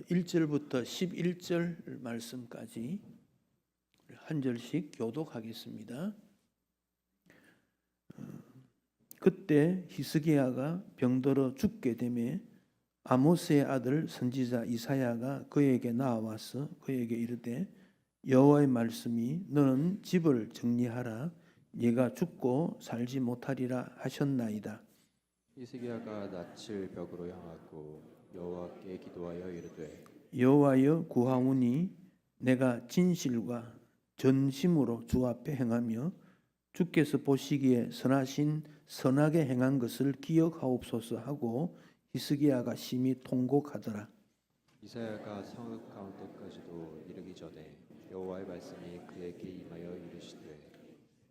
1절부터 11절 말씀까지 한 절씩 교독하겠습니다. 그때 히스기야가 병들어 죽게 되매 아모스의 아들 선지자 이사야가 그에게 나와서 그에게 이르되 여호와의 말씀이 너는 집을 정리하라 네가 죽고 살지 못하리라 하셨나이다. 히스기야가 낯을 벽으로 향하고 여호와께 기도하여 이르되 여호와여 구하오니 내가 진실과 전심으로 주 앞에 행하며 주께서 보시기에 선하게 행한 것을 기억하옵소서 하고 히스기야가 심히 통곡하더라. 이사야가 성읍 가운데까지도 이르기 전에 여호와의 말씀이 그에게 임하여 이르시되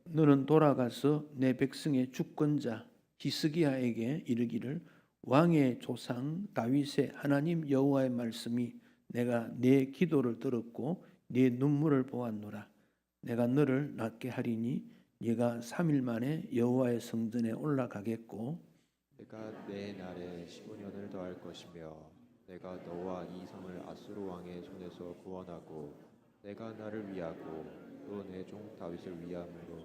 너는 돌아가서 내 백성의 주권자 히스기야에게 이르기를 왕의 조상 다윗의 하나님 여호와의 말씀이 내가 네 기도를 들었고 네 눈물을 보았노라. 내가 너를 낫게 하리니 네가 3일 만에 여호와의 성전에 올라가겠고 내가 내 날에 15년을 더할 것이며 내가 너와 이 성을 아수르 왕의 손에서 구원하고 내가 나를 위하고 또 내 종 다윗을 위함으로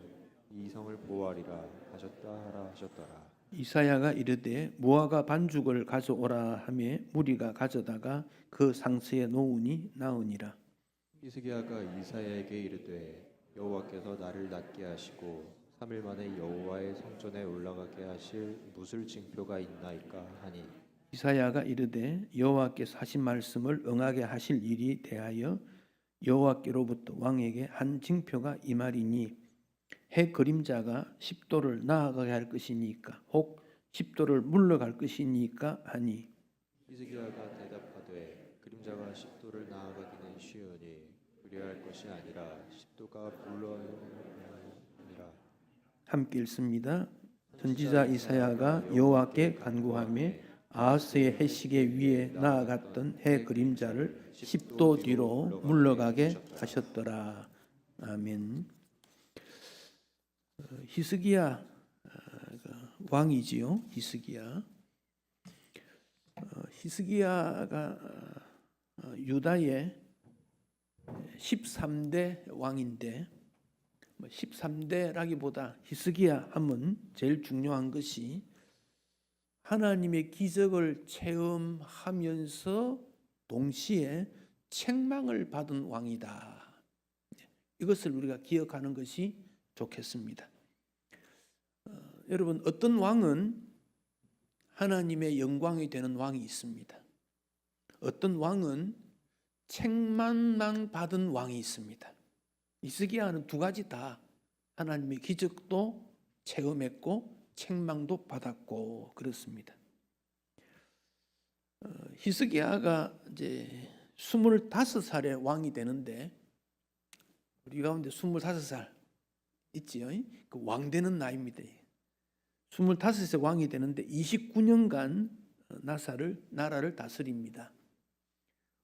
이 성을 보호하리라 하셨다 하라 하셨더라. 이사야가 이르되 무화과 반죽을 가져오라 하며 무리가 가져다가 그 상처에 놓으니 나으니라. 히스기야가 이사야에게 이르되 여호와께서 나를 낫게 하시고 3일 만에 여호와의 성전에 올라가게 하실 무술 징표가 있나이까 하니 이사야가 이르되 여호와께서 하신 말씀을 응하게 하실 일이 대하여 여호와께로부터 왕에게 한 징표가 임하리니 해 그림자가 10도를 나아가게 할 것이니까 혹 10도를 물러갈 것이니까 하니 히스기야가 대답하되 그림자가 10도를 나아가기는 쉬우니 그리할 것이 아니라 10도가 물러니라. 함께 읽습니다. 선지자 이사야가 여호와께 간구하며 아하스의 해시계 위에 나아갔던 해 그림자를 10도 뒤로 물러가게 하셨더라. 아멘. 히스기야 왕이지요. 히스기야가 유다의 13대 왕인데 13대라기보다 히스기야 하면 제일 중요한 것이 하나님의 기적을 체험하면서 동시에 책망을 받은 왕이다. 이것을 우리가 기억하는 것이 좋겠습니다. 여러분, 어떤 왕은 하나님의 영광이 되는 왕이 있습니다. 어떤 왕은 책망만 받은 왕이 있습니다. 히스기야는 두 가지 다 하나님의 기적도 체험했고 책망도 받았고 그렇습니다. 히스기야가 이제 25살에 왕이 되는데 우리 가운데 25살 있지요. 그 왕 되는 나이입니다. 25세 왕이 되는데 29년간 나라를 다스립니다.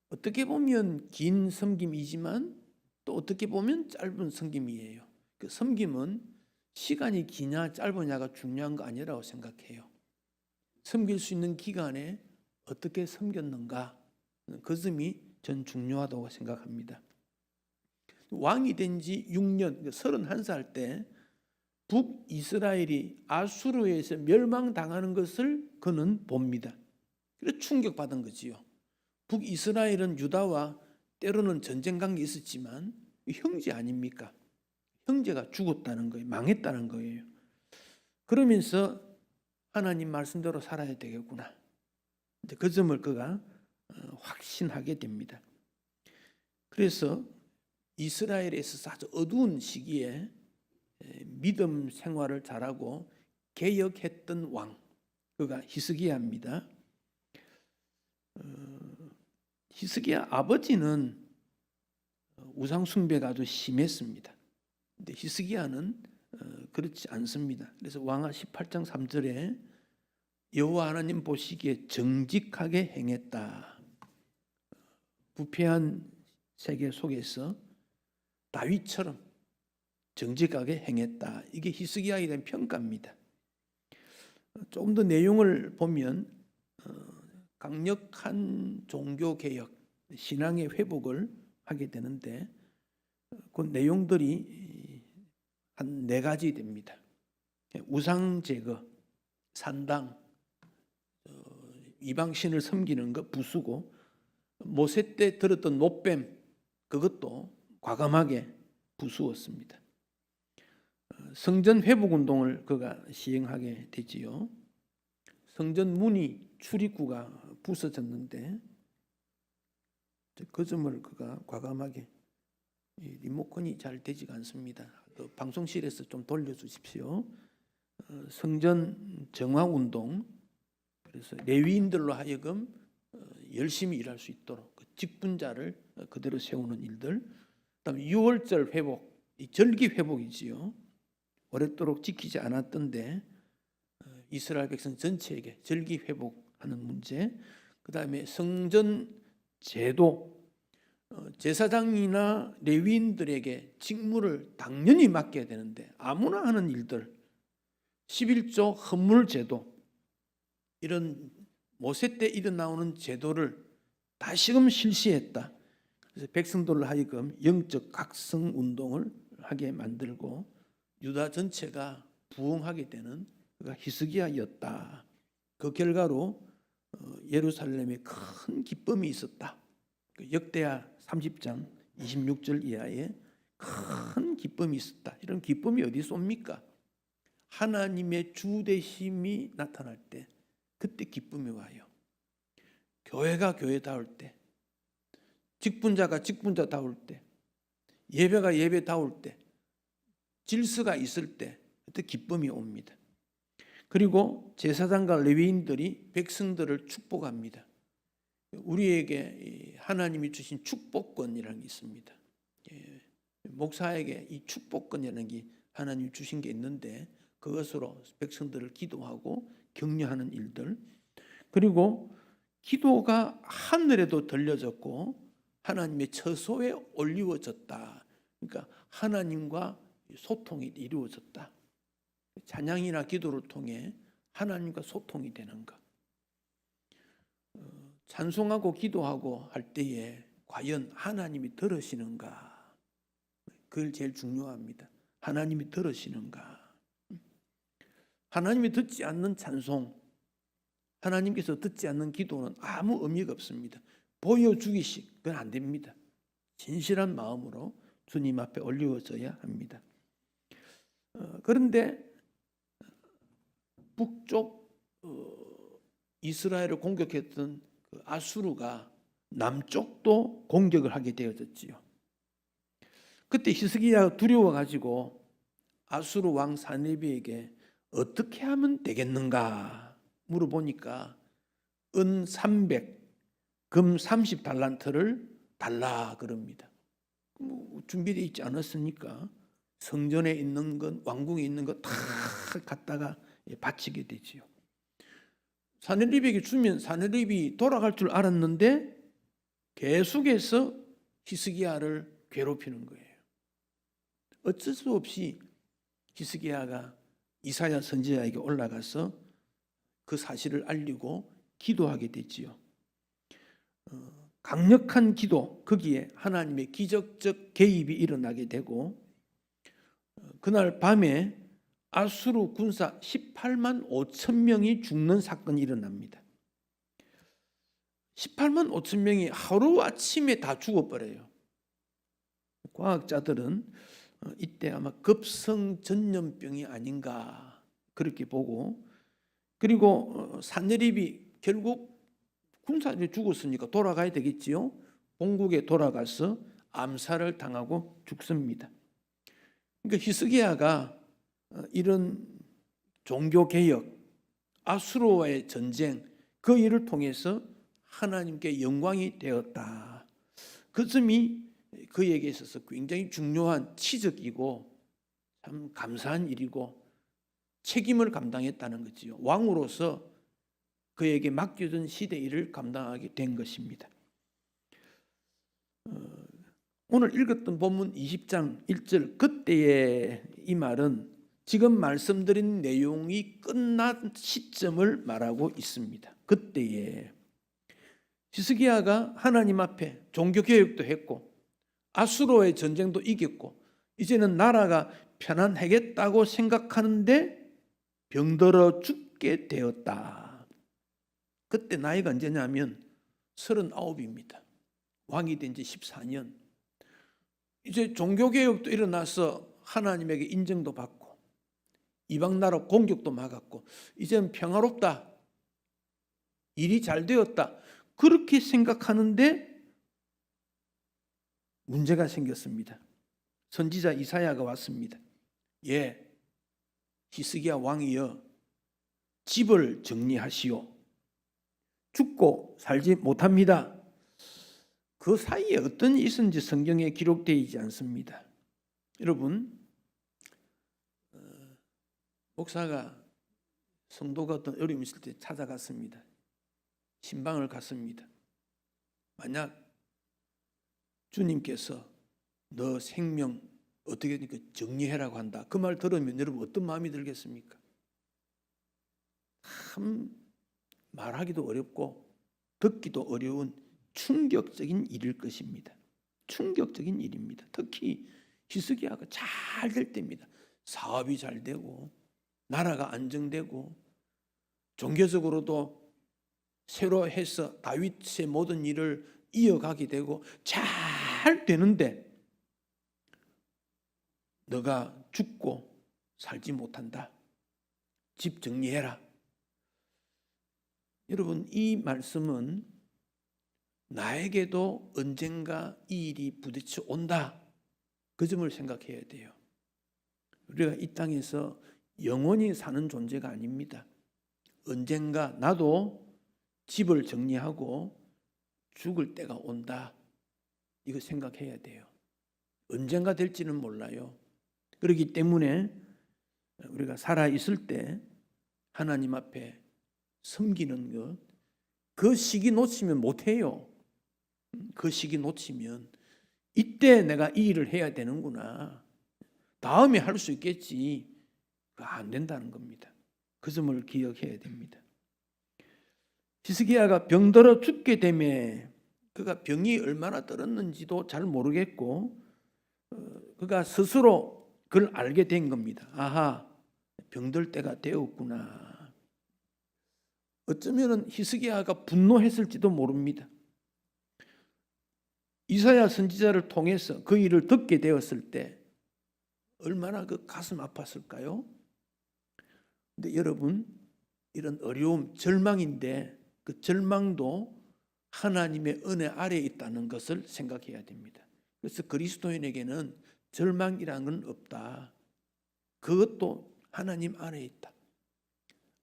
어떻게 보면 긴 섬김이지만 또 어떻게 보면 짧은 섬김이에요. 그 섬김은 시간이 기냐 짧으냐가 중요한 거 아니라고 생각해요. 섬길 수 있는 기간에 어떻게 섬겼는가 그 점이 전 중요하다고 생각합니다. 왕이 된 지 6년, 31살 때 북이스라엘이 아수르에서 멸망당하는 것을 그는 봅니다. 그래서 충격받은 거지요. 북이스라엘은 유다와 때로는 전쟁 관계 있었지만 형제 아닙니까? 형제가 죽었다는 거예요. 망했다는 거예요. 그러면서 하나님 말씀대로 살아야 되겠구나. 그 점을 그가 확신하게 됩니다. 그래서 이스라엘에 있어서 아주 어두운 시기에 믿음 생활을 잘하고 개혁했던 왕, 그가 히스기야입니다. 히스기야 아버지는 우상 숭배가 아주 심했습니다. 근데 히스기야는 그렇지 않습니다. 그래서 왕하 18장 3절에 여호와 하나님 보시기에 정직하게 행했다. 부패한 세계 속에서 다윗처럼 정직하게 행했다. 이게 히스기야에 대한 평가입니다. 조금 더 내용을 보면 강력한 종교개혁, 신앙의 회복을 하게 되는데 그 내용들이 한 4가지 됩니다. 우상 제거, 산당, 이방신을 섬기는 것 부수고, 모세 때 들었던 노뱀 그것도 과감하게 부수었습니다. 성전 회복 운동을 그가 시행하게 되지요. 성전 문이 출입구가 부서졌는데 그 점을 그가 과감하게, 리모컨이 잘 되지가 않습니다. 또 방송실에서 좀 돌려주십시오. 성전 정화 운동, 그래서 레위인들로 하여금 열심히 일할 수 있도록 그 직분자를 그대로 세우는 일들, 그다음에 유월절 회복, 이 절기 회복이지요. 오랫도록 지키지 않았던데 이스라엘 백성 전체에게 절기 회복하는 문제, 그다음에 성전 제도, 제사장이나 레위인들에게 직무를 당연히 맡겨야 되는데 아무나 하는 일들, 11조 헌물 제도, 이런 모세 때 일어나오는 제도를 다시금 실시했다. 그래서 백성들을 하여금 영적 각성 운동을 하게 만들고 유다 전체가 부흥하게 되는 그가 히스기야였다. 그 결과로 예루살렘에 큰 기쁨이 있었다. 역대하 30장 26절 이하에 큰 기쁨이 있었다. 이런 기쁨이 어디서 옵니까? 하나님의 주되심이 나타날 때 그때 기쁨이 와요. 교회가 교회다울 때, 직분자가 직분자다울 때, 예배가 예배다울 때, 질서가 있을 때 그때 기쁨이 옵니다. 그리고 제사장과 레위인들이 백성들을 축복합니다. 우리에게 하나님이 주신 축복권이라는 게 있습니다. 목사에게 이 축복권이라는 게 하나님이 주신 게 있는데 그것으로 백성들을 기도하고 격려하는 일들, 그리고 기도가 하늘에도 들려졌고 하나님의 처소에 올리워졌다. 그러니까 하나님과 소통이 이루어졌다. 찬양이나 기도를 통해 하나님과 소통이 되는 것. 찬송하고 기도하고 할 때에 과연 하나님이 들으시는가? 그걸 제일 중요합니다. 하나님이 들으시는가? 하나님이 듣지 않는 찬송, 하나님께서 듣지 않는 기도는 아무 의미가 없습니다. 보여주기식, 그건 안 됩니다. 진실한 마음으로 주님 앞에 올리워져야 합니다. 그런데 북쪽 이스라엘을 공격했던 그 아수르가 남쪽도 공격을 하게 되어졌지요. 그때 히스기야가 두려워가지고 아수르 왕 사네비에게 어떻게 하면 되겠는가 물어보니까 은 300, 금 30달란트를 달라 그럽니다. 준비되어 있지 않았으니까 성전에 있는 것, 왕궁에 있는 것 다 갖다가 바치게 되지요. 사네립에게 주면 사네립이 돌아갈 줄 알았는데 계속해서 히스기야를 괴롭히는 거예요. 어쩔 수 없이 히스기야가 이사야 선지자에게 올라가서 그 사실을 알리고 기도하게 됐지요. 강력한 기도, 거기에 하나님의 기적적 개입이 일어나게 되고 그날 밤에 아수르 군사 18만 5천 명이 죽는 사건이 일어납니다. 18만 5천 명이 하루아침에 다 죽어버려요. 과학자들은 이때 아마 급성전염병이 아닌가 그렇게 보고, 그리고 산헤립이 결국 군사들이 죽었으니까 돌아가야 되겠지요. 본국에 돌아가서 암살을 당하고 죽습니다. 그러니까 히스기야가 이런 종교개혁, 아수르와의 전쟁, 그 일을 통해서 하나님께 영광이 되었다. 그 점이 그에게 있어서 굉장히 중요한 치적이고 참 감사한 일이고 책임을 감당했다는 거지요. 왕으로서 그에게 맡겨진 시대 일을 감당하게 된 것입니다. 오늘 읽었던 본문 20장 1절 그때의 이 말은 지금 말씀드린 내용이 끝난 시점을 말하고 있습니다. 그때에 히스기야가 하나님 앞에 종교개혁도 했고 아수로의 전쟁도 이겼고 이제는 나라가 편안하겠다고 생각하는데 병들어 죽게 되었다. 그때 나이가 언제냐면 39입니다. 왕이 된 지 14년. 이제 종교개혁도 일어나서 하나님에게 인정도 받고 이방 나라 공격도 막았고 이제는 평화롭다. 일이 잘 되었다. 그렇게 생각하는데 문제가 생겼습니다. 선지자 이사야가 왔습니다. 예, 히스기야 왕이여, 집을 정리하시오. 죽고 살지 못합니다. 그 사이에 어떤 일이 있었는지 성경에 기록되어 있지 않습니다. 여러분, 목사가 성도가 어떤 어려움이 있을 때 찾아갔습니다. 신방을 갔습니다. 만약 주님께서 너 생명 어떻게 정리해라고 한다. 그 말 들으면 여러분 어떤 마음이 들겠습니까? 참 말하기도 어렵고 듣기도 어려운 충격적인 일일 것입니다. 충격적인 일입니다. 특히 히스기야가 잘 될 때입니다. 사업이 잘 되고 나라가 안정되고 종교적으로도 새로 해서 다윗의 모든 일을 이어가게 되고 잘 되는데 너가 죽고 살지 못한다. 집 정리해라. 여러분, 이 말씀은 나에게도 언젠가 이 일이 부딪혀 온다. 그 점을 생각해야 돼요. 우리가 이 땅에서 영원히 사는 존재가 아닙니다. 언젠가 나도 집을 정리하고 죽을 때가 온다. 이거 생각해야 돼요. 언젠가 될지는 몰라요. 그렇기 때문에 우리가 살아있을 때 하나님 앞에 섬기는 것, 그 시기 놓치면 못해요. 그 시기 놓치면 이때 내가 이 일을 해야 되는구나. 다음에 할 수 있겠지. 안 된다는 겁니다. 그 점을 기억해야 됩니다. 히스기야가 병들어 죽게 되면 그가 병이 얼마나 들었는지도 잘 모르겠고 그가 스스로 그걸 알게 된 겁니다. 아하, 병들 때가 되었구나. 어쩌면 히스기야가 분노했을지도 모릅니다. 이사야 선지자를 통해서 그 일을 듣게 되었을 때 얼마나 그 가슴 아팠을까요? 근데 여러분, 이런 어려움, 절망인데 그 절망도 하나님의 은혜 아래에 있다는 것을 생각해야 됩니다. 그래서 그리스도인에게는 절망이라는 건 없다. 그것도 하나님 안에 있다.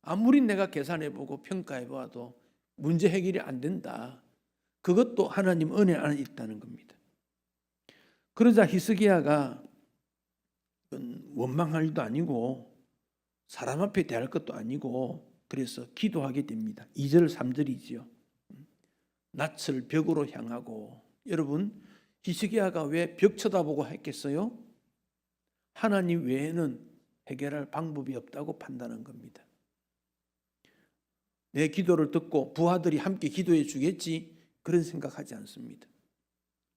아무리 내가 계산해보고 평가해봐도 문제 해결이 안 된다. 그것도 하나님 은혜 안에 있다는 겁니다. 그러자 히스기야가 원망할 일도 아니고 사람 앞에 대할 것도 아니고 그래서 기도하게 됩니다. 2절 3절이지요. 낯을 벽으로 향하고. 여러분, 히스기야가 왜 벽 쳐다보고 했겠어요? 하나님 외에는 해결할 방법이 없다고 판단한 겁니다. 내 기도를 듣고 부하들이 함께 기도해 주겠지, 그런 생각하지 않습니다.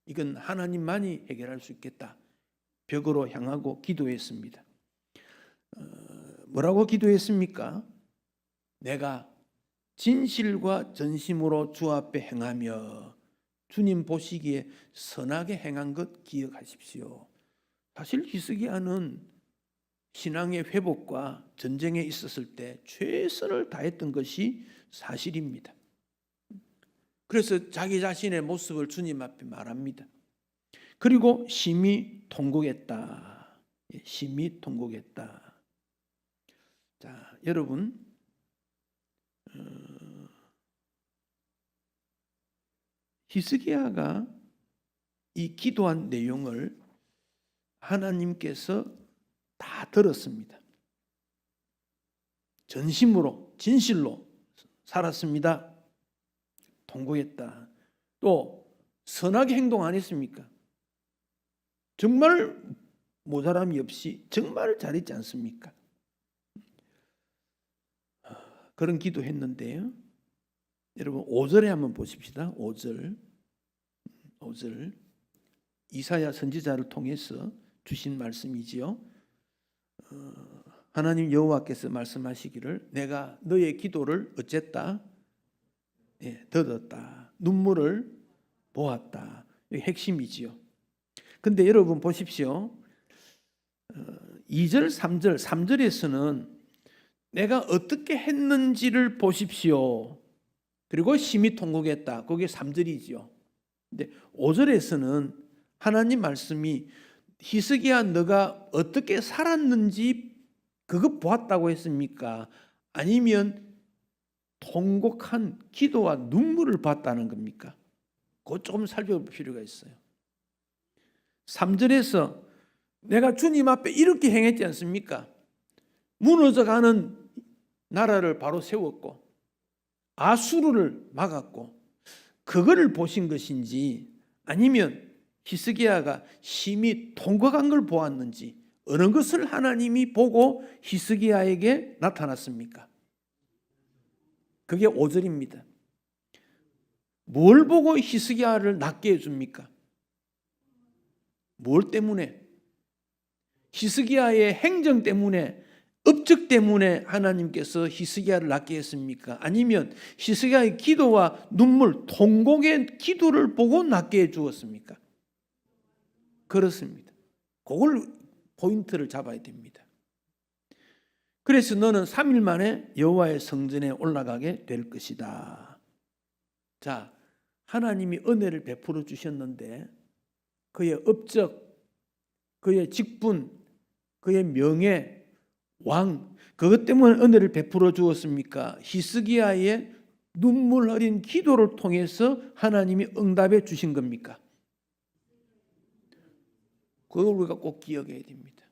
이건 하나님만이 해결할 수 있겠다. 벽으로 향하고 기도했습니다. 뭐라고 기도했습니까? 내가 진실과 전심으로 주 앞에 행하며 주님 보시기에 선하게 행한 것 기억하십시오. 사실 히스기야는 신앙의 회복과 전쟁에 있었을 때 최선을 다했던 것이 사실입니다. 그래서 자기 자신의 모습을 주님 앞에 말합니다. 그리고 심히 통곡했다. 심히 통곡했다. 자, 여러분, 히스기야가 이 기도한 내용을 하나님께서 다 들었습니다. 전심으로 진실로 살았습니다. 통곡했다. 또 선하게 행동 안 했습니까? 정말 모자람이 없이 정말 잘했지 않습니까? 그런 기도했는데요. 여러분 5절에 한번 보십시다. 5절 이사야 선지자를 통해서 주신 말씀이지요. 하나님 여호와께서 말씀하시기를 내가 너의 기도를 어쨌다? 들었다. 눈물을 보았다. 이게 핵심이지요. 근데 여러분 보십시오. 2절, 3절, 3절에서는 내가 어떻게 했는지를 보십시오. 그리고 심히 통곡했다. 그게 3절이지요. 근데 5절에서는 하나님 말씀이 히스기야 너가 어떻게 살았는지 그거 보았다고 했습니까? 아니면 통곡한 기도와 눈물을 봤다는 겁니까? 그거 조금 살펴볼 필요가 있어요. 3절에서 내가 주님 앞에 이렇게 행했지 않습니까? 무너져가는 나라를 바로 세웠고 아수르를 막았고 그거를 보신 것인지 아니면 히스기야가 심히 통곡한 걸 보았는지 어느 것을 하나님이 보고 히스기야에게 나타났습니까? 그게 5절입니다. 뭘 보고 히스기야를 낫게 해줍니까? 뭘 때문에? 히스기야의 행정 때문에, 업적 때문에 하나님께서 히스기야를 낫게 했습니까? 아니면 히스기야의 기도와 눈물, 통곡의 기도를 보고 낫게 해 주었습니까? 그렇습니다. 그걸 포인트를 잡아야 됩니다. 그래서 너는 3일 만에 여호와의 성전에 올라가게 될 것이다. 자, 하나님이 은혜를 베풀어 주셨는데 그의 업적, 그의 직분, 그의 명예, 왕, 그것 때문에 은혜를 베풀어 주었습니까? 히스기야의 눈물 흘린 기도를 통해서 하나님이 응답해 주신 겁니까? 그걸 우리가 꼭 기억해야 됩니다.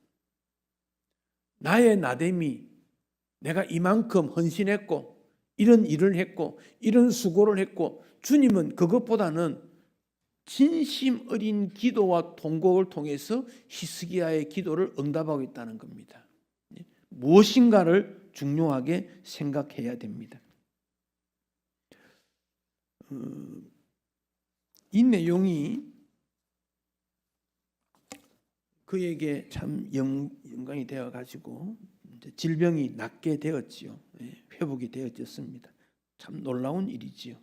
나의 나됨이 내가 이만큼 헌신했고 이런 일을 했고 이런 수고를 했고 주님은 그것보다는 진심 어린 기도와 통곡을 통해서 히스기야의 기도를 응답하고 있다는 겁니다. 무엇인가를 중요하게 생각해야 됩니다. 이 내용이 그에게 참 영광이 되어 가지고 질병이 낫게 되었지요. 회복이 되어졌습니다. 참 놀라운 일이지요.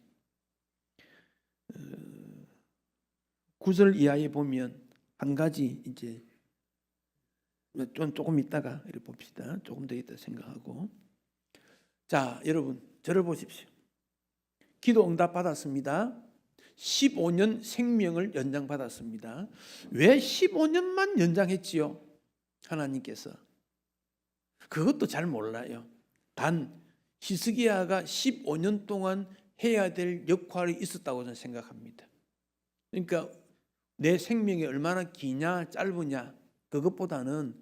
9절 이하에 보면 한 가지 이제 조금 있다가 이렇게 봅시다. 조금 더 있다 생각하고. 자, 여러분 저를 보십시오. 기도 응답 받았습니다. 15년 생명을 연장받았습니다. 왜 15년만 연장했지요? 하나님께서. 그것도 잘 몰라요. 단 히스기야가 15년 동안 해야 될 역할이 있었다고 저는 생각합니다. 그러니까 내 생명이 얼마나 기냐 짧으냐 그것보다는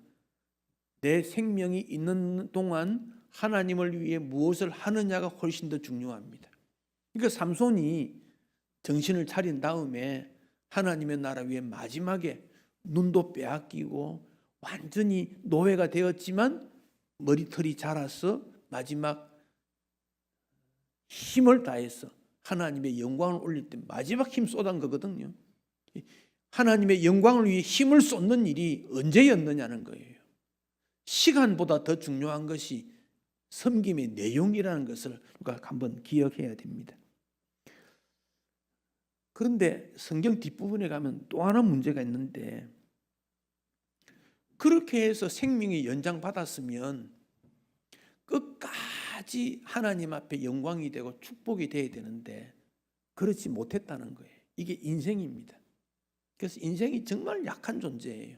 내 생명이 있는 동안 하나님을 위해 무엇을 하느냐가 훨씬 더 중요합니다. 그러니까 삼손이 정신을 차린 다음에 하나님의 나라 위에 마지막에 눈도 빼앗기고 완전히 노예가 되었지만 머리털이 자라서 마지막 힘을 다해서 하나님의 영광을 올릴 때 마지막 힘 쏟은 거거든요. 하나님의 영광을 위해 힘을 쏟는 일이 언제였느냐는 거예요. 시간보다 더 중요한 것이 섬김의 내용이라는 것을 우리가 한번 기억해야 됩니다. 그런데 성경 뒷부분에 가면 또 하나 문제가 있는데 그렇게 해서 생명이 연장받았으면 끝까지 하나님 앞에 영광이 되고 축복이 돼야 되는데 그렇지 못했다는 거예요. 이게 인생입니다. 그래서 인생이 정말 약한 존재예요.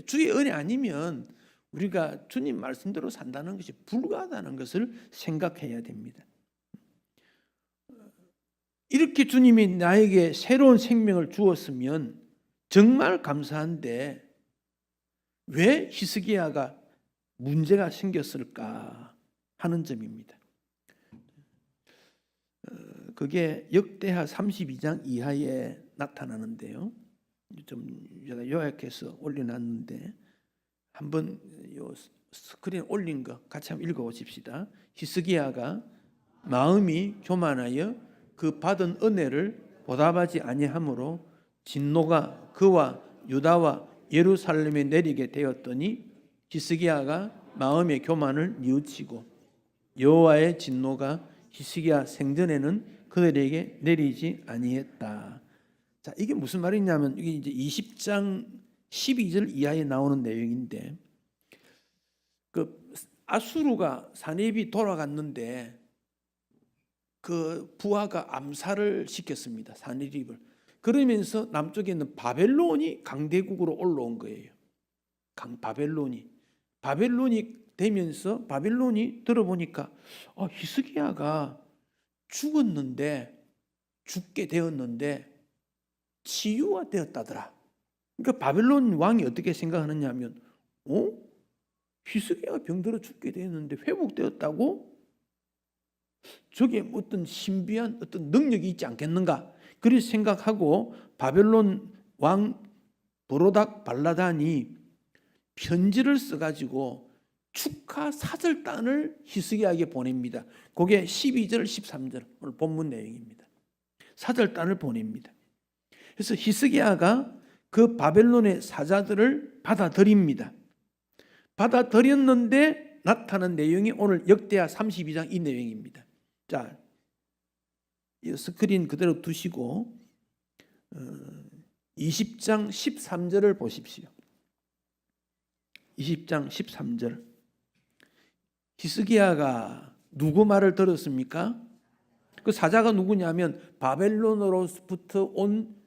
주의 은혜 아니면 우리가 주님 말씀대로 산다는 것이 불가하다는 것을 생각해야 됩니다. 이렇게 주님이 나에게 새로운 생명을 주었으면 정말 감사한데 왜 히스기야가 문제가 생겼을까 하는 점입니다. 그게 역대하 32장 이하에 나타나는데요. 좀 요약해서 올려놨는데 한번 요 스크린 올린 거 같이 한번 읽어보십시다. 히스기야가 마음이 교만하여 그 받은 은혜를 보답하지 아니하므로 진노가 그와 유다와 예루살렘에 내리게 되었더니 히스기야가 마음의 교만을 뉘우치고 여호와의 진노가 히스기야 생전에는 그들에게 내리지 아니했다. 자, 이게 무슨 말이냐면 이게 이제 20장 12절 이하에 나오는 내용인데, 그 아수르가 사네립이 돌아갔는데 그 부하가 암살을 시켰습니다. 사네립을. 그러면서 남쪽에 있는 바벨론이 강대국으로 올라온 거예요. 바벨론이 되면서 바벨론이 들어보니까 히스기야가 죽게 되었는데 치유가 되었다더라. 그러니까 바벨론 왕이 어떻게 생각하느냐면, 히스기야가 병들어 죽게 되었는데 회복되었다고? 저게 어떤 신비한 어떤 능력이 있지 않겠는가? 그렇게 생각하고 바벨론 왕 브로닥 발라단이 편지를 써가지고 축하 사절단을 히스기야에게 보냅니다. 그게 12절, 13절 오늘 본문 내용입니다. 사절단을 보냅니다. 그래서 히스기야가 그 바벨론의 사자들을 받아들입니다. 받아들였는데 나타난 내용이 오늘 역대하 32장 이 내용입니다. 자, 이 스크린 그대로 두시고 20장 13절을 보십시오. 20장 13절. 히스기야가 누구 말을 들었습니까? 그 사자가 누구냐면 바벨론으로부터 온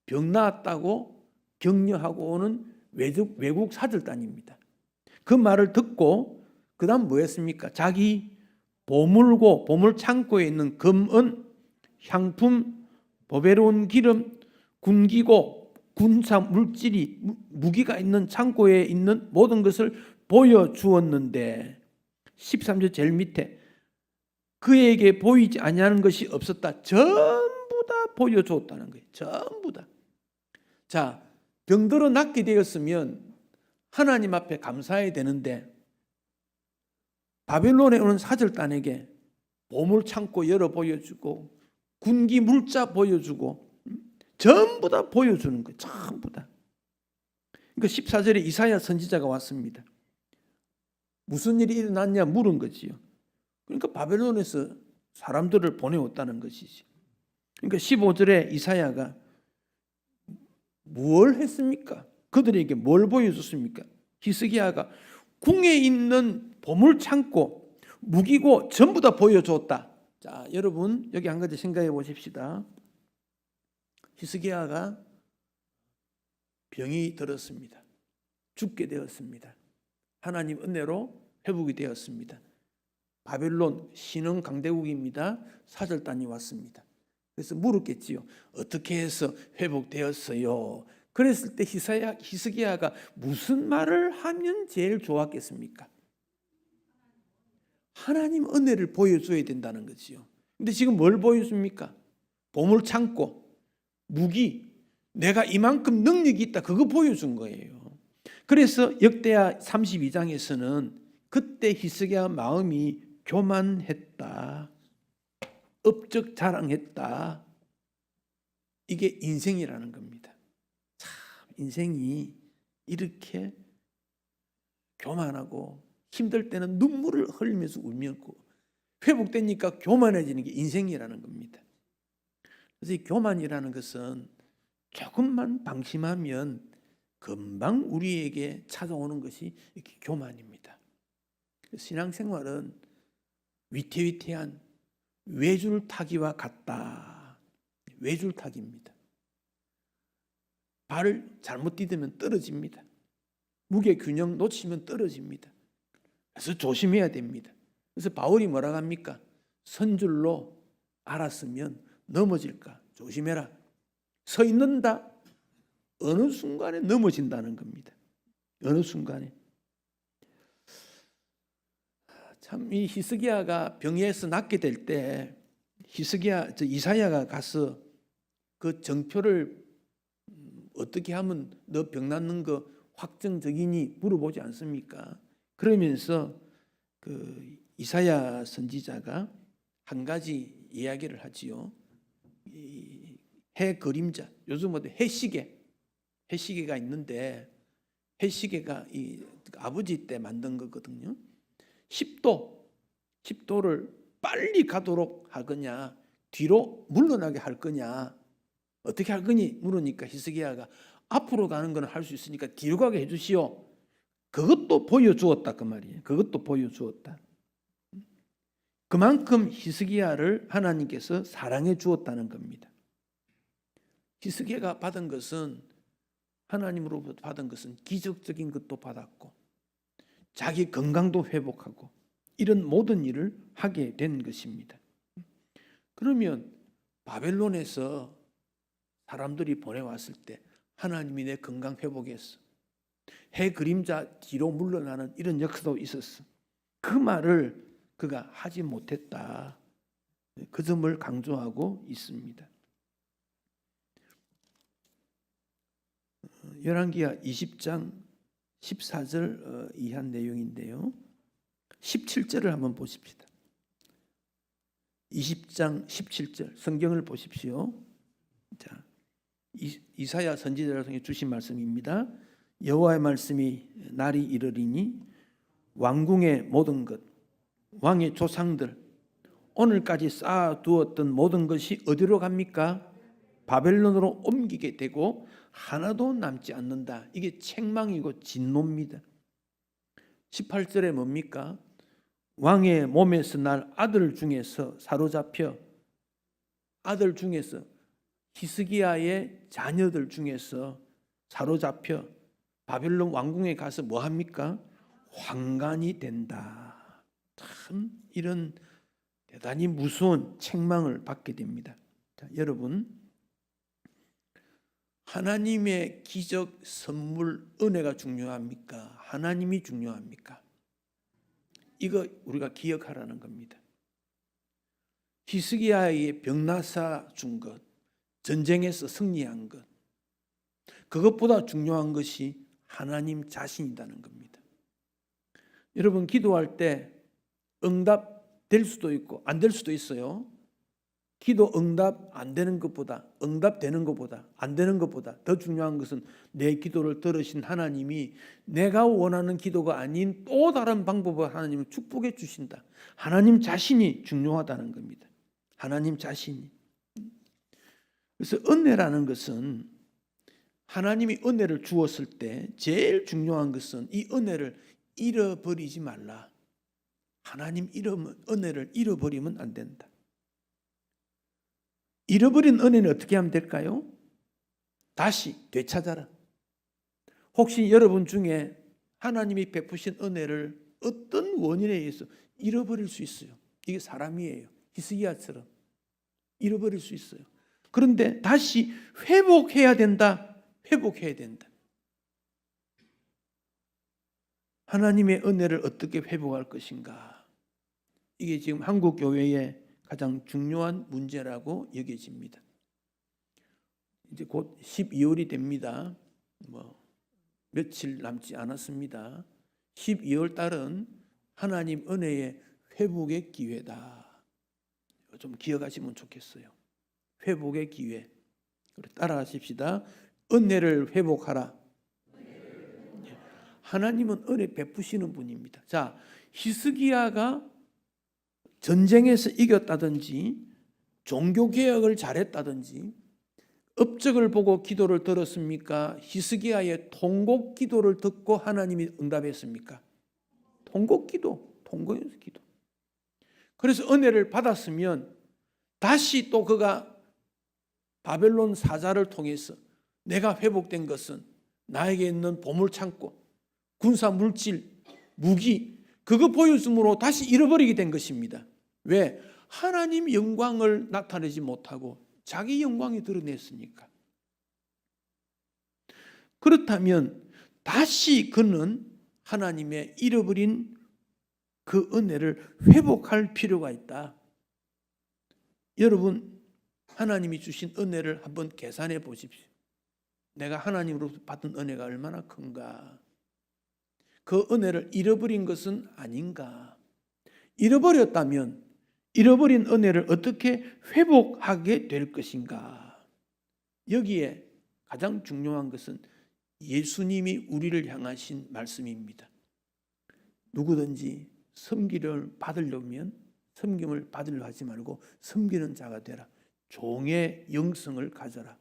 병 나았다고 격려하고 오는 외국 사절단입니다. 그 말을 듣고 그 다음 뭐 했습니까? 자기 보물 창고에 있는 금은, 향품, 보배로운 기름, 군기고 군사 물질이 무기가 있는 창고에 있는 모든 것을 보여주었는데 13절 제일 밑에 그에게 보이지 아니하는 것이 없었다. 전부 다 보여주었다는 거예요. 전부 다. 자, 병들어 낫게 되었으면 하나님 앞에 감사해야 되는데 바벨론에 오는 사절단에게 보물 창고 열어 보여주고 군기 물자 보여주고 전부 다 보여주는 거예요. 전부 다. 그러니까 14절에 이사야 선지자가 왔습니다. 무슨 일이 일어났냐 물은 거지요. 그러니까 바벨론에서 사람들을 보내왔다는 것이지. 그러니까 15절에 이사야가 뭘 했습니까? 그들에게 뭘 보여줬습니까? 히스기야가 궁에 있는 보물 창고, 무기고 전부 다 보여줬다. 자, 여러분 여기 한 가지 생각해 보십시다. 히스기야가 병이 들었습니다. 죽게 되었습니다. 하나님 은혜로 회복이 되었습니다. 바벨론 신흥 강대국입니다. 사절단이 왔습니다. 그래서 물었겠지요. 어떻게 해서 회복되었어요? 그랬을 때 히스기야가 무슨 말을 하면 제일 좋았겠습니까? 하나님 은혜를 보여줘야 된다는 거지요. 근데 지금 뭘 보여줍니까? 보물 창고, 무기, 내가 이만큼 능력이 있다. 그거 보여준 거예요. 그래서 역대하 32장에서는 그때 히스기야 마음이 교만했다. 업적 자랑했다. 이게 인생이라는 겁니다. 참 인생이 이렇게 교만하고 힘들 때는 눈물을 흘리면서 울면고 회복되니까 교만해지는 게 인생이라는 겁니다. 그래서 이 교만이라는 것은 조금만 방심하면 금방 우리에게 찾아오는 것이 이렇게 교만입니다. 신앙생활은 위태위태한 외줄타기와 같다. 외줄타기입니다. 발을 잘못 디디면 떨어집니다. 무게 균형 놓치면 떨어집니다. 그래서 조심해야 됩니다. 그래서 바울이 뭐라고 합니까? 선줄로 알았으면 넘어질까 조심해라. 서 있는다. 어느 순간에 넘어진다는 겁니다. 어느 순간에. 참 이 히스기야가 병에서 낫게 될 때 이사야가 가서 그 정표를 어떻게 하면 너 병 낫는 거 확정적이니 물어보지 않습니까? 그러면서 그 이사야 선지자가 한 가지 이야기를 하지요. 해 그림자, 요즘 뭐 해시계가 있는데 해시계가 이 아버지 때 만든 거거든요. 10도를 빨리 가도록 하거냐, 뒤로 물러나게 할 거냐, 어떻게 할 거니 물으니까 히스기야가 앞으로 가는 건 할 수 있으니까 뒤로 가게 해주시오. 그것도 보여주었다 그 말이에요. 그것도 보여주었다. 그만큼 히스기야를 하나님께서 사랑해 주었다는 겁니다. 히스기야가 받은 것은, 하나님으로부터 받은 것은 기적적인 것도 받았고 자기 건강도 회복하고 이런 모든 일을 하게 된 것입니다. 그러면 바벨론에서 사람들이 보내왔을 때 하나님이 내 건강 회복했어, 해 그림자 뒤로 물러나는 이런 역사도 있었어, 그 말을 그가 하지 못했다. 그 점을 강조하고 있습니다. 열왕기하 20장 14절 이하 내용인데요. 17절을 한번 보십시다. 20장 17절 성경을 보십시오. 자, 이사야 선지자를 통해 주신 말씀입니다. 여호와의 말씀이 날이 이르리니 왕궁의 모든 것, 왕의 조상들, 오늘까지 쌓아두었던 모든 것이 어디로 갑니까? 바벨론으로 옮기게 되고 하나도 남지 않는다. 이게 책망이고 진노입니다. 18절에 뭡니까? 왕의 몸에서 날 아들 중에서 사로잡혀, 아들 중에서, 히스기야의 자녀들 중에서 사로잡혀 바벨론 왕궁에 가서 뭐 합니까? 환관이 된다. 참 이런 대단히 무서운 책망을 받게 됩니다. 자, 여러분, 하나님의 기적 선물 은혜가 중요합니까? 하나님이 중요합니까? 이거 우리가 기억하라는 겁니다. 히스기야의 병나사 준 것, 전쟁에서 승리한 것, 그것보다 중요한 것이 하나님 자신이라는 겁니다. 여러분, 기도할 때 응답될 수도 있고 안 될 수도 있어요. 기도 응답 안 되는 것보다, 응답되는 것보다, 안 되는 것보다 더 중요한 것은 내 기도를 들으신 하나님이 내가 원하는 기도가 아닌 또 다른 방법을 하나님을 축복해 주신다. 하나님 자신이 중요하다는 겁니다. 하나님 자신이. 그래서 은혜라는 것은, 하나님이 은혜를 주었을 때 제일 중요한 것은 이 은혜를 잃어버리지 말라. 하나님 은혜를 잃어버리면 안 된다. 잃어버린 은혜는 어떻게 하면 될까요? 다시 되찾아라. 혹시 여러분 중에 하나님이 베푸신 은혜를 어떤 원인에 의해서 잃어버릴 수 있어요. 이게 사람이에요. 히스기야처럼 잃어버릴 수 있어요. 그런데 다시 회복해야 된다. 회복해야 된다. 하나님의 은혜를 어떻게 회복할 것인가? 이게 지금 한국 교회의 가장 중요한 문제라고 여겨집니다. 이제 곧 12월이 됩니다. 며칠 남지 않았습니다. 12월 달은 하나님 은혜의 회복의 기회다. 좀 기억하시면 좋겠어요. 회복의 기회. 따라하십시다. 은혜를 회복하라. 하나님은 은혜 베푸시는 분입니다. 자, 히스기야가 전쟁에서 이겼다든지 종교개혁을 잘했다든지 업적을 보고 기도를 들었습니까? 히스기야의 통곡 기도를 듣고 하나님이 응답했습니까? 통곡 기도. 그래서 은혜를 받았으면 다시 또 그가 바벨론 사자를 통해서 내가 회복된 것은 나에게 있는 보물창고, 군사 물질, 무기, 그거 보여줌으로 다시 잃어버리게 된 것입니다. 왜? 하나님 영광을 나타내지 못하고 자기 영광이 드러냈으니까. 그렇다면 다시 그는 하나님의 잃어버린 그 은혜를 회복할 필요가 있다. 여러분, 하나님이 주신 은혜를 한번 계산해 보십시오. 내가 하나님으로부터 받은 은혜가 얼마나 큰가? 그 은혜를 잃어버린 것은 아닌가? 잃어버렸다면 잃어버린 은혜를 어떻게 회복하게 될 것인가? 여기에 가장 중요한 것은 예수님이 우리를 향하신 말씀입니다. 누구든지 섬김을 받으려면 섬김을 받으려 하지 말고 섬기는 자가 되라. 종의 영성을 가져라.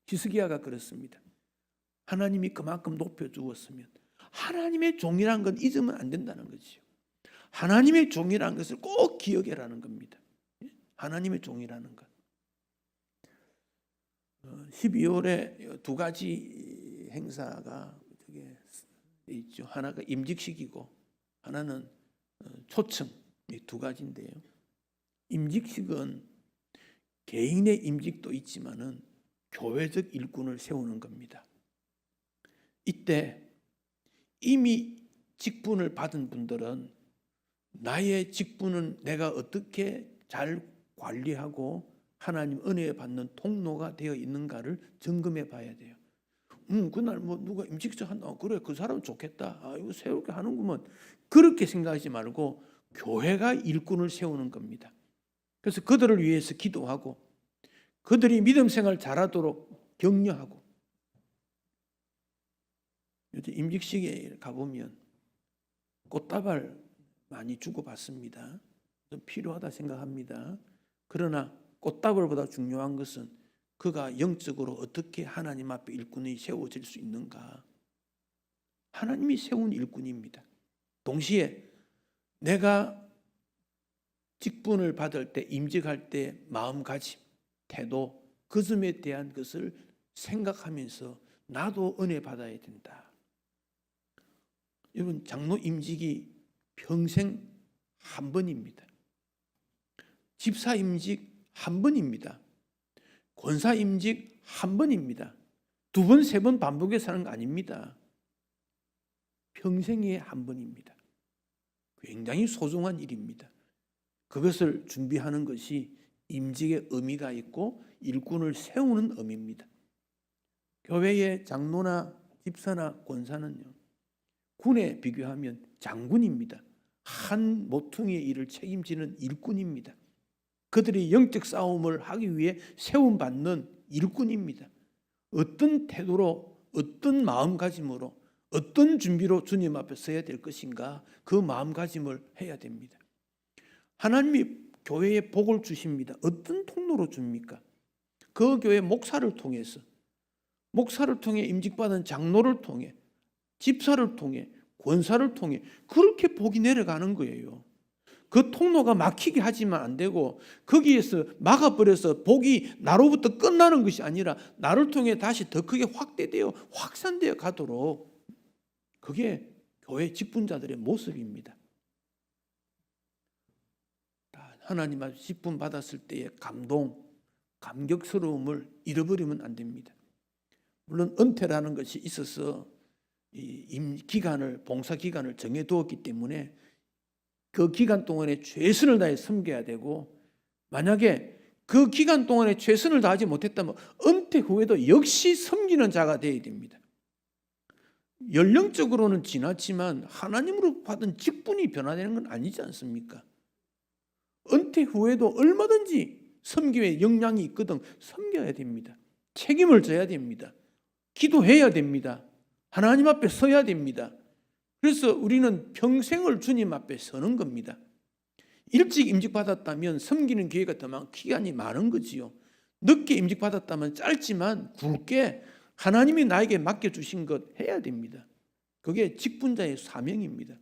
히스기야가 그렇습니다. 하나님이 그만큼 높여주었으면 하나님의 종이라는 건 잊으면 안 된다는 거지요. 하나님의 종이라는 것을 꼭 기억해라는 겁니다. 하나님의 종이라는 것. 12월에 두 가지 행사가 있죠. 하나가 임직식이고 하나는 초청. 이 두 가지인데요. 임직식은 개인의 임직도 있지만은 교회적 일꾼을 세우는 겁니다. 이때 이미 직분을 받은 분들은 나의 직분은 내가 어떻게 잘 관리하고 하나님 은혜 받는 통로가 되어 있는가를 점검해 봐야 돼요. 그날 뭐 누가 임직식 한다. 그래, 그 사람 좋겠다. 이거 세우게 하는구먼. 그렇게 생각하지 말고 교회가 일꾼을 세우는 겁니다. 그래서 그들을 위해서 기도하고 그들이 믿음 생활 잘하도록 격려하고. 요즘 임직식에 가보면 꽃다발 많이 주고받습니다. 좀 필요하다 생각합니다. 그러나 꽃다발보다 중요한 것은 그가 영적으로 어떻게 하나님 앞에 일꾼이 세워질 수 있는가. 하나님이 세운 일꾼입니다. 동시에 내가 직분을 받을 때, 임직할 때 마음가짐, 태도, 그 점에 대한 것을 생각하면서 나도 은혜 받아야 된다. 여러분, 장로 임직이 평생 한 번입니다. 집사 임직 한 번입니다. 권사 임직 한 번입니다. 두 번, 세 번 반복해서 하는 거 아닙니다. 평생에 한 번입니다. 굉장히 소중한 일입니다. 그것을 준비하는 것이 임직의 의미가 있고 일꾼을 세우는 의미입니다. 교회의 장로나 집사나 권사는요, 군에 비교하면 장군입니다. 한 모퉁이의 일을 책임지는 일꾼입니다. 그들이 영적 싸움을 하기 위해 세움받는 일꾼입니다. 어떤 태도로, 어떤 마음가짐으로, 어떤 준비로 주님 앞에 서야 될 것인가, 그 마음가짐을 해야 됩니다. 하나님이 교회에 복을 주십니다. 어떤 통로로 줍니까? 그 교회 목사를 통해서, 목사를 통해 임직받은 장로를 통해, 집사를 통해, 권사를 통해 그렇게 복이 내려가는 거예요. 그 통로가 막히게 하지만 안 되고 거기에서 막아버려서 복이 나로부터 끝나는 것이 아니라 나를 통해 다시 더 크게 확대되어 확산되어 가도록, 그게 교회 직분자들의 모습입니다. 하나님 앞에 직분 받았을 때의 감동, 감격스러움을 잃어버리면 안 됩니다. 물론 은퇴라는 것이 있어서 기간을, 봉사 기간을 정해두었기 때문에 그 기간 동안에 최선을 다해 섬겨야 되고, 만약에 그 기간 동안에 최선을 다하지 못했다면 은퇴 후에도 역시 섬기는 자가 되어야 됩니다. 연령적으로는 지났지만 하나님으로 받은 직분이 변화되는 건 아니지 않습니까? 은퇴 후에도 얼마든지 섬김의 역량이 있거든 섬겨야 됩니다. 책임을 져야 됩니다. 기도해야 됩니다. 하나님 앞에 서야 됩니다. 그래서 우리는 평생을 주님 앞에 서는 겁니다. 일찍 임직받았다면 섬기는 기회가 더 기간이 많은 거지요. 늦게 임직받았다면 짧지만 굵게 하나님이 나에게 맡겨주신 것 해야 됩니다. 그게 직분자의 사명입니다.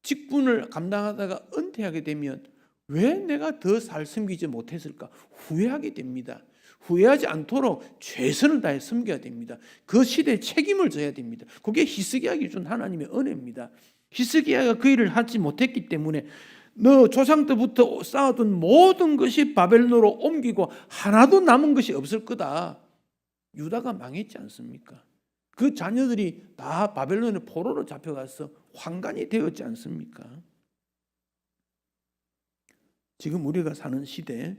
직분을 감당하다가 은퇴하게 되면 왜 내가 더 잘 섬기지 못했을까 후회하게 됩니다. 후회하지 않도록 최선을 다해 섬겨야 됩니다. 그 시대에 책임을 져야 됩니다. 그게 히스기야에게 준 하나님의 은혜입니다. 히스기야가 그 일을 하지 못했기 때문에 너 조상 때부터 쌓아둔 모든 것이 바벨론으로 옮기고 하나도 남은 것이 없을 거다. 유다가 망했지 않습니까? 그 자녀들이 다 바벨론의 포로로 잡혀가서 환관이 되었지 않습니까? 지금 우리가 사는 시대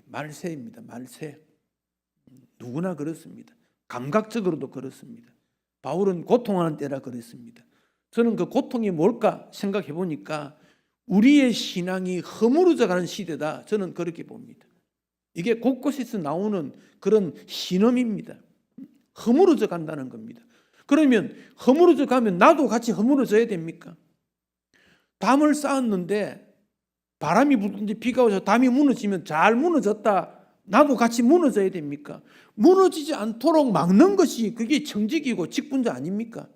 말세입니다. 말세. 누구나 그렇습니다. 감각적으로도 그렇습니다. 바울은 고통하는 때라 그랬습니다. 저는 그 고통이 뭘까 생각해 보니까 우리의 신앙이 허물어져가는 시대다. 저는 그렇게 봅니다. 이게 곳곳에서 나오는 그런 신음입니다. 허물어져 간다는 겁니다. 그러면 허물어져 가면 나도 같이 허물어져야 됩니까? 담을 쌓았는데 바람이 불든지 비가 오서 담이 무너지면 잘 무너졌다. 나도 같이 무너져야 됩니까? 무너지지 않도록 막는 것이 그게 청직이고 직분자 아닙니까?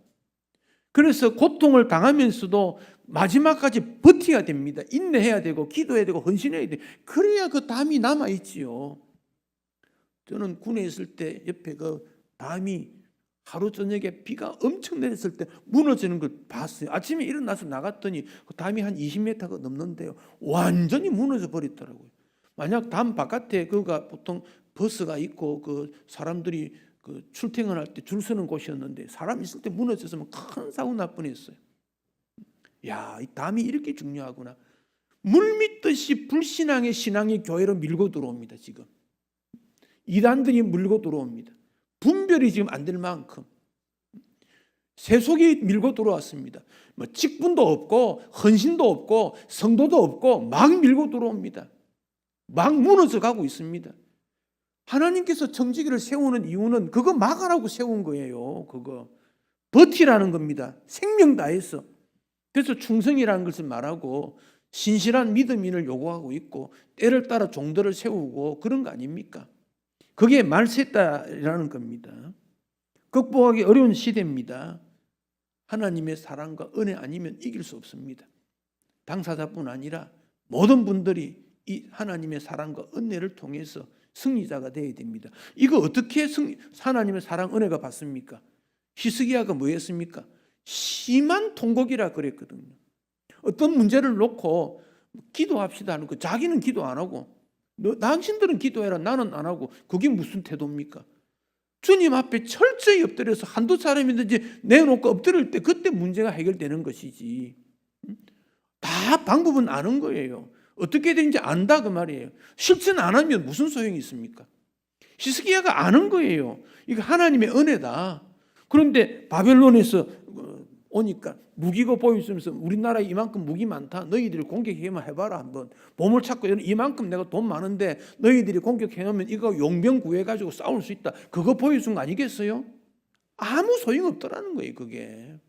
그래서 고통을 당하면서도 마지막까지 버텨야 됩니다. 인내해야 되고 기도해야 되고 헌신해야 돼요. 그래야 그 담이 남아있지요. 저는 군에 있을 때 옆에 그 담이 하루 저녁에 비가 엄청 내렸을 때 무너지는 걸 봤어요. 아침에 일어나서 나갔더니 그 담이 한 20m가 넘는데요. 완전히 무너져 버렸더라고요. 만약 담 바깥에 그가 보통 버스가 있고 그 사람들이 그 출퇴근할 때 줄 서는 곳이었는데 사람 있을 때 무너졌으면 큰 사고 날 뻔했어요. 야, 이 담이 이렇게 중요하구나. 물밀듯이 불신앙의 신앙이 교회로 밀고 들어옵니다. 지금 이단들이 밀고 들어옵니다. 분별이 지금 안 될 만큼 세속이 밀고 들어왔습니다. 뭐 직분도 없고 헌신도 없고 성도도 없고 막 밀고 들어옵니다. 막 무너져 가고 있습니다. 하나님께서 청지기를 세우는 이유는 그거 막으라고 세운 거예요. 그거 버티라는 겁니다. 생명 다해서. 그래서 충성이라는 것을 말하고 신실한 믿음인을 요구하고 있고 때를 따라 종들을 세우고 그런 거 아닙니까? 그게 말세다라는 겁니다. 극복하기 어려운 시대입니다. 하나님의 사랑과 은혜 아니면 이길 수 없습니다. 당사자뿐 아니라 모든 분들이 이 하나님의 사랑과 은혜를 통해서 승리자가 되어야 됩니다. 이거 어떻게 하나님의 사랑 은혜가 받습니까? 히스기야가 뭐 했습니까? 심한 통곡이라 그랬거든요. 어떤 문제를 놓고 기도합시다 하는 거 자기는 기도 안 하고 당신들은 기도해라 나는 안 하고 그게 무슨 태도입니까? 주님 앞에 철저히 엎드려서 한두 사람이든지 내놓고 엎드릴 때 그때 문제가 해결되는 것이지. 다 방법은 아는 거예요. 어떻게 되는지 안다 그 말이에요. 실천 안 하면 무슨 소용이 있습니까? 히스기야가 아는 거예요. 이거 하나님의 은혜다. 그런데 바벨론에서 오니까 무기가 보여주면서 우리나라에 이만큼 무기 많다. 너희들이 공격해만 해봐라 한번. 보물 찾고 이만큼 내가 돈 많은데 너희들이 공격해놓으면 이거 용병 구해가지고 싸울 수 있다. 그거 보여준 거 아니겠어요? 아무 소용없더라는 거예요. 그게.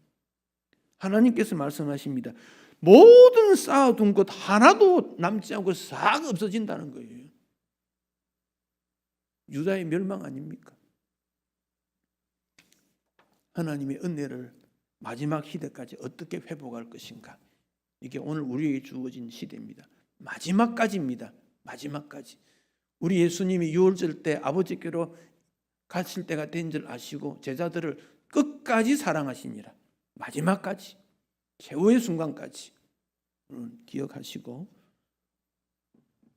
하나님께서 말씀하십니다. 모든 쌓아둔 것 하나도 남지 않고 싹 없어진다는 거예요. 유다의 멸망 아닙니까? 하나님의 은혜를 마지막 시대까지 어떻게 회복할 것인가? 이게 오늘 우리에게 주어진 시대입니다. 마지막까지입니다. 마지막까지. 우리 예수님이 유월절 때 아버지께로 가실 때가 된 줄 아시고 제자들을 끝까지 사랑하시니라. 마지막까지. 최후의 순간까지. 기억하시고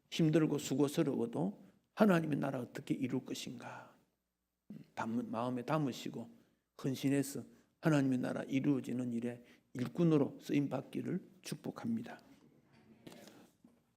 힘들고 수고스러워도 하나님의 나라 어떻게 이룰 것인가 마음에 담으시고 헌신해서 하나님의 나라 이루어지는 일에 일꾼으로 쓰임 받기를 축복합니다.